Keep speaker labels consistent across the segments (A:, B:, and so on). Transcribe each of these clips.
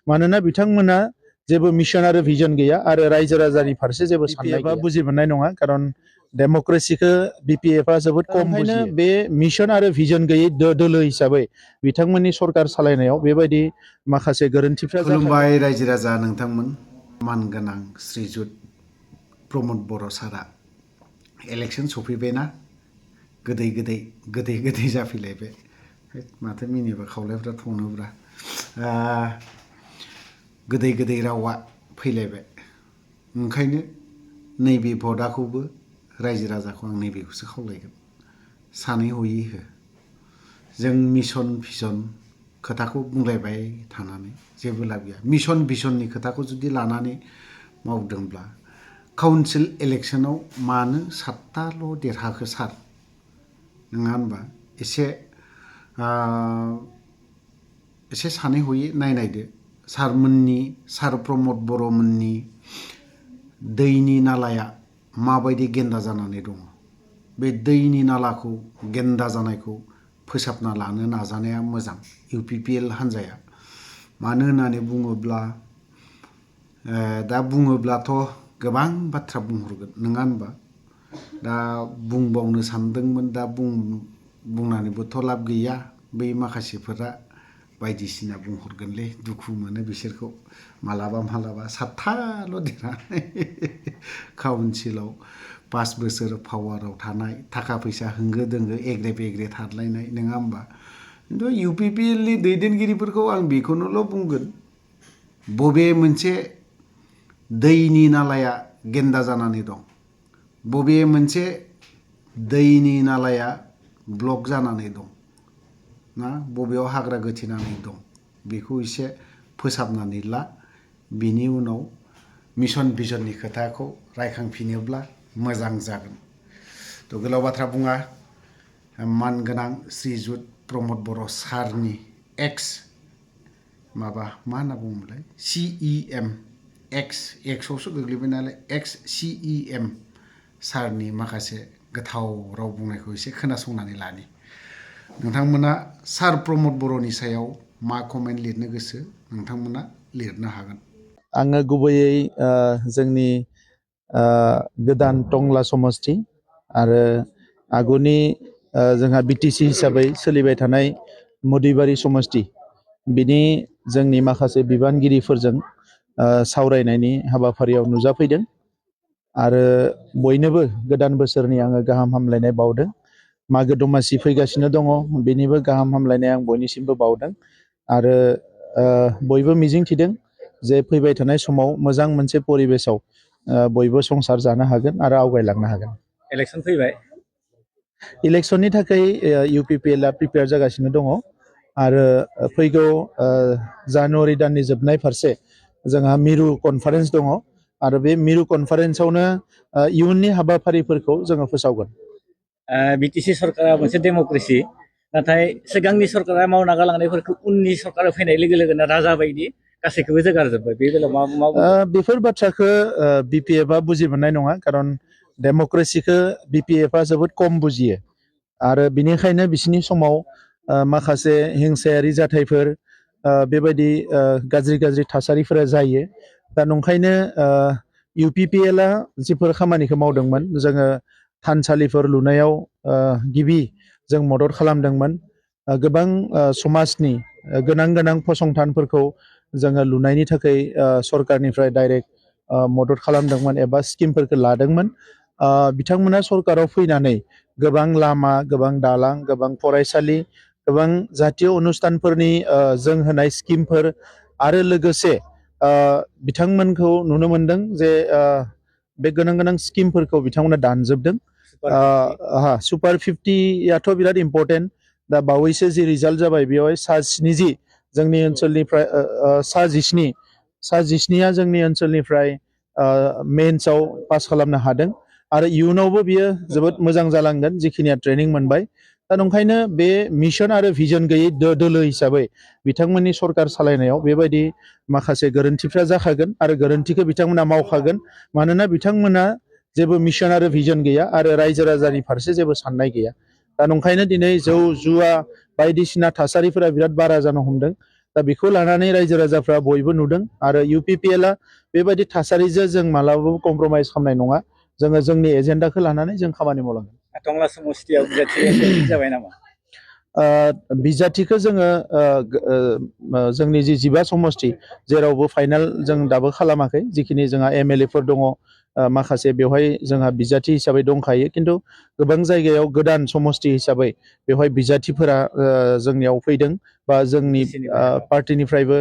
A: मानोना बिथांमोना जेबो मिशन आरो भिजन गैया आरो रायजो राजानि फारसे जेबो साननाय गैया बुजि मोननाय नङा खारन डेम'क्रेसिखौ बिपिएफआ जोबोद खम बुजियो बे मिशन आरो भिजन गैयै दोलो हिसाबै बिथांमोननि सरकार सालायनायाव बेबायदि माखासे गोरोन्थिफ्रा
B: खुलुमबाय रायजो राजा नोंथांमोन मानगोनां श्रीजुत प्रमद बर' सारा इलेक्शन सफैबायना गोदै गोदै जाफैलायबाय माथो मिनिबा खावलायफ्रा थनोब्रा गोदै रावा फैलायबाय ओंखायनो नैबे भटआखौबो रायजो राजाखौ आं नैबेखौसो खावलायगोन सानै हयै हो जों मिशन भिजन खोथाखौ बुंलायबाय थानानै जेबो लाब गैया मिशन भिजननि खोथाखौ जुदि लानानै मावदोंब्ला काउन्सिल इलेक्शनाव मानो 7ताल' देरहाखो सार नङा होनबा एसे सानै हयै नायदो सार प्रमद बर'मोननि दैनि नालाया माबायदि गेन्दा जानानै दङ बे दैनि नालाखौ गेन्दा जानायखौ फोसाबना लानो नाजानाया मोजां इउपिपिएल हान्जाया मानो होननानै बुङोब्ला दा बुङोब्लाथ' गोबां बाथ्रा बुंहरगोन नङा होनबा दा बुंबावनो सानदोंमोन दा बुंनानैबोथ' लाब गैया बै माखासेफोरा बायदिसिना बुंहरगोनलै दुखु मोनो बिसोरखौ मालाबा 7ताल' देरहानाय काउन्सिलाव 5 बोसोर पावाराव थानाय थाखा फैसा होंगो दोंगो एग्रे बेग्रे थादलायनाय नङा होमबा खिन्थु इउपिपिएलनि दैदेनगिरिफोरखौ आं बेखौनोल' बुंगोन बबे मोनसे दैनि नालाया गेन्दा जानानै दं बबे मोनसे दैनि नालाया ब्लक जानानै दं ना बबेयाव हाग्रा गोथेनानै दं बेखौ एसे फोसाबनानै ला बिनि उनाव मिशन भिजननि खोथाखौ रायखांफिनोब्ला मोजां जागोन थ' गोलाव बाथ्रा बुङा मानगोनां श्रीजुत प्रमद बर' सारनि मा होनना बुङोमोनलाय CEM एक्सआवसो गोग्लैबाय नालाय CEM सारनि माखासे गोथाव राव बुंनायखौ एसे खोनासंनानै लानि नोंथांमोना सार प्रमद बर'नि सायाव मा कमेन्ट लिरनो गोसो नोंथांमोना लिरनो हागोन
A: आङो गुबैयै जोंनि गोदान टंला समस्ति आरो आगुनि जोंहा बिटिसि हिसाबै सोलिबाय थानाय मदुइबारि समस्ति बिनि जोंनि माखासे बिबानगिरिफोरजों सावरायनायनि हाबाफारियाव नुजाफैदों आरो बयनोबो गोदान बोसोरनि आङो गाहाम हामलायनाय बावदों मागो दमासि फैगासिनो दङ बेनिबो गाहाम हामलायनाय आं बयनिसिमबो बावदों आरो बयबो मिजिंथिदों जे फैबाय थानाय समाव मोजां मोनसे परिबेसाव बयबो संसार जानो हागोन आरो आवगायलांनो हागोन
C: इलेक्शन फैबाय
A: इलेक्शननि थाखाय इउपिपिएलआ प्रिपेयार जागासिनो दङ आरो फैगौ जानुवारि दाननि जोबनाय फारसे जोंहा मिरु कनफारेन्स दङ आरो बे मिरु कनफारेन्सआवनो इयुननि हाबाफारिफोरखौ जोङो फोसावगोन
C: बिटिसि सरकारा मोनसे डेम'क्रेसि नाथाय सिगांनि सरकारा मावना गालांनायफोरखौ उननि सरकारा फैनाय लोगो लोगोनो राजा बायदि गासैखौबो जोगारजोब्बाय बे बेलायाव मा
A: बेफोर बाथ्राखौ बिपिएफआ बुजि मोननाय नङा खारन डेम'क्रेसिखौ बिपिएफआ जोबोद खम बुजियो आरो बिनिखायनो बिसिनि समाव माखासे हिंसायारि जाथायफोर बेबायदि गाज्रि थासारिफोरा जायो दा नंखायनो इउपिपिएलआ जिफोर खामानिखौ मावदोंमोन जोङो थानसालिफोर लुनायाव गिबि जों मदद खालामदोंमोन गोबां समाजनि गोनां फसंथानफोरखौ जोङो लुनायनि थाखाय सरकारनिफ्राय डाइरेक्ट मदद खालामदोंमोन एबा स्किमफोरखौ लादोंमोन बिथांमोना सरकाराव फैनानै गोबां लामा गोबां दालां गोबां फरायसालि गोबां जातीय अनुस्थानफोरनि जों होनाय स्किमफोर आरो लोगोसे बिथांमोनखौ नुनो मोनदों जे बे गोनां स्किमफोरखौ बिथांमोना दानजोबदों सुपार 50याथ' बिराद इम्पर्टेन्ट दा बावैसो जि रिजाल्ट जाबाय बेवहाय सा-70 जोंनि ओनसोलनिफ्राय सा-17 जोंनि ओनसोलनिफ्राय मेन्सआव पास खालामनो हादों आरो इयुनावबो बियो जोबोद मोजां जालांगोन जिखिनिया ट्रेनिं मोनबाय दा नंखायनो बे मिशन आरो भिजन गैयै दोलो हिसाबै बिथांमोननि सरकार सालायनायाव बेबायदि माखासे गोरोन्थिफ्रा जाखागोन आरो गोरोन्थिखौ बिथांमोना मावखागोन मानोना बिथांमोना जेबो मिशन आरो भिजन गैया आरो रायजो राजानि फारसे जेबो साननाय गैया दा नंखायनो दिनै जौ जुवा बायदिसिना थासारिफोरा बिराद बारा जानो हमदों दा बेखौ लानानै रायजो राजाफ्रा बयबो नुदों आरो UPPLआ बेबायदि थासारिजों जों मालाबाबो कमप्रमाइज खालामनाय नङा जोङो जोंनि एजेन्डाखौ लानानै जों खामानि मावलांगोन
C: टंला समस्तियाव बिजाथि जाबाय नामा
A: बिजाथिखौ जोङो जोंनि जि 15 समष्टि जेरावबो फाइनाल जों दाबो खालामाखै जिखिनि जोंहा MLA फोर दङ माखासे बेवहाय जोंहा बिजाथि हिसाबै दंखायो खिन्थु गोबां जायगायाव गोदान समष्टि हिसाबै बेवहाय बिजाथिफोरा जोंनियाव फैदों बा जोंनि पार्टिनिफ्रायबो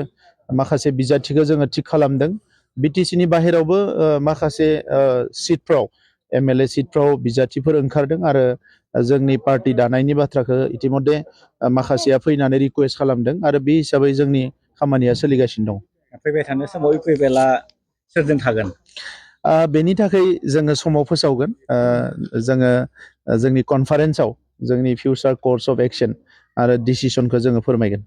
A: माखासे बिजाथिखौ जोङो थिग खालामदों BTCनि बाहेरावबो माखासे सिटफ्राव MLA सिटफ्राव बिजाथिफोर ओंखारदों आरो जोंनि पार्टी दानायनि बाथ्राखौ इतिमধ্যे माखासेया फैनानै रिक्वेस्ट खालामदों आरो बे हिसाबै जोंनि खामानिया सोलिगासिनो दं
C: फैबाय थानाय समाव UPPLआ सोरजों थागोन
A: बेनि थाखाय जोङो समाव फोसावगोन जोङो जोंनि कनफारेन्सआव जोंनि फिउचार कर्स अफ एक्शन आरो डिसिसनखौ जोङो फोरमायगोन